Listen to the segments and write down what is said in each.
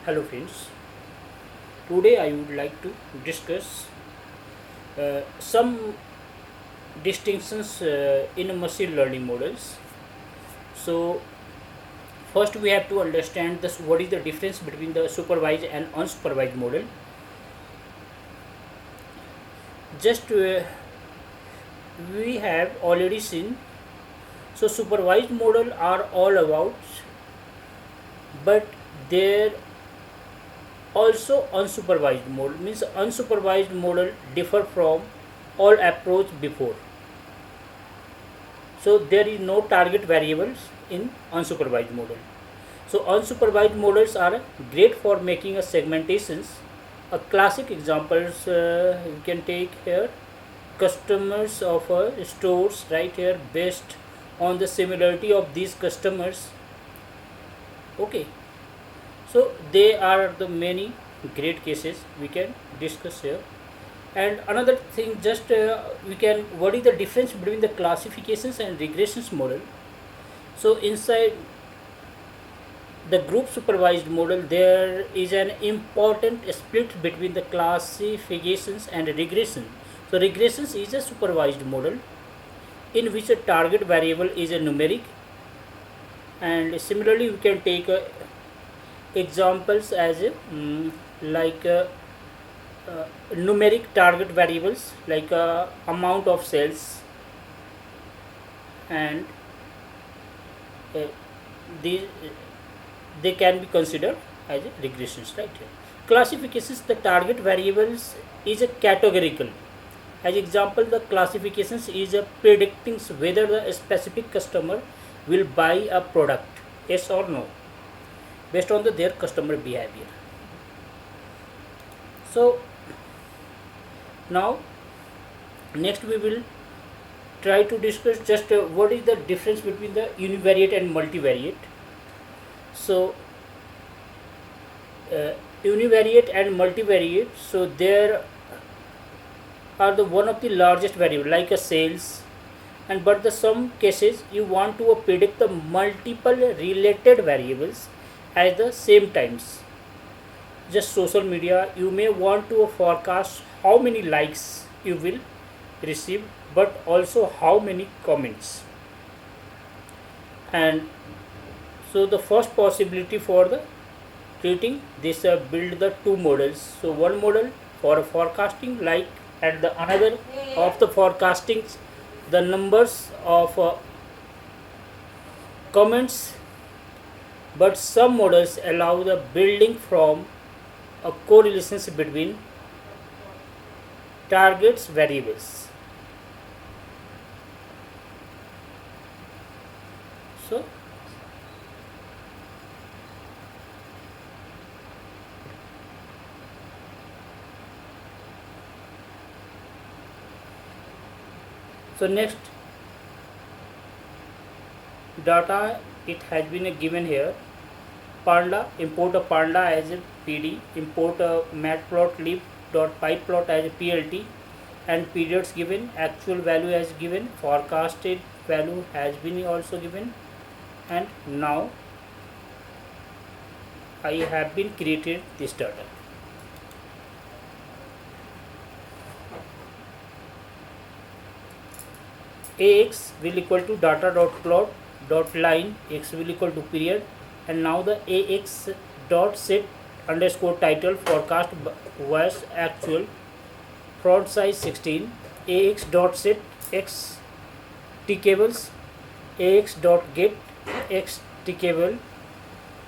Hello friends, today I would like to discuss some distinctions in machine learning models. So first we have to understand this what is the difference between the supervised and unsupervised model. Just we have already seen, so supervised model are all about, but there also unsupervised model means unsupervised model differ from all approach before. So there is no target variables in unsupervised model. So unsupervised models are great for making a segmentations. A classic examples you can take here, customers of stores right here based on the similarity of these customers. Okay, so they are the many great cases we can discuss here. And another thing, just we can, what is the difference between the classifications and regressions model? So inside the group supervised model there is an important split between the classifications and regression. So regressions is a supervised model in which a target variable is a numeric, and similarly we can take examples as like numeric target variables like amount of cells, and uh, these they can be considered as regressions right here. Classifications, the target variables is a categorical. As example, the classifications is a predicting whether the specific customer will buy a product, yes or no, based on their customer behavior. So now next we will try to discuss just what is the difference between the univariate and multivariate. So univariate and multivariate, so there are the one of the largest variable like a sales, and but the some cases you want to predict the multiple related variables at the same times. Just social media, you may want to forecast how many likes you will receive, but also how many comments. And so the first possibility for the treating this build the two models. So one model for forecasting, like, and the another of the forecasting the numbers of comments, but some models allow the building from a correlations between targets variables. So next data it has been given here. Panda, import a panda as a pd, import a matplotlib dot pyplot as a plt, and periods given, actual value as given, forecasted value has been also given, and now I have been created this data. Ax will equal to data dot plot dot line, x will equal to period, and now the ax dot set underscore title forecast was actual, font size 16, ax dot set x t cables, ax dot get x t cable,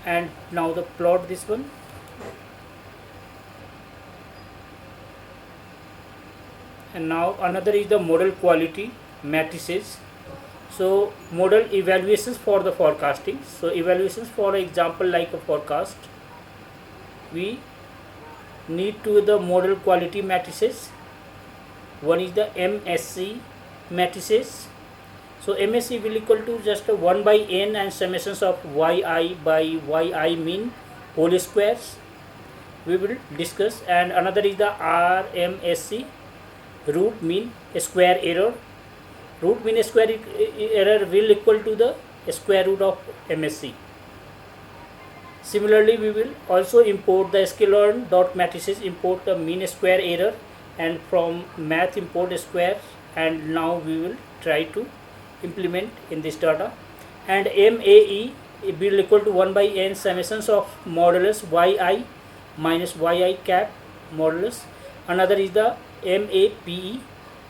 and now the plot this one. And now another is the model quality matrices. So model evaluations for the forecasting. So evaluations for example like a forecast, we need to the model quality matrices. One is the MSC matrices. So MSC will equal to just 1 by n and summations of yi by yi mean whole squares we will discuss. And another is the RMSC, root mean square error. Root mean square error will equal to the square root of MSC. Similarly, we will also import the sklearn dot matrices, import the mean square error, and from math import square, and now we will try to implement in this data. And MAE will equal to 1 by n summations of modulus yi minus yi cap modulus. Another is the MAPE,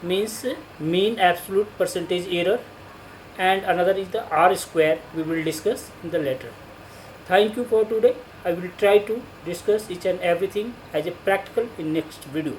means mean absolute percentage error, and another is the R square, we will discuss in the later. Thank you for today. I will try to discuss each and everything as a practical in next video.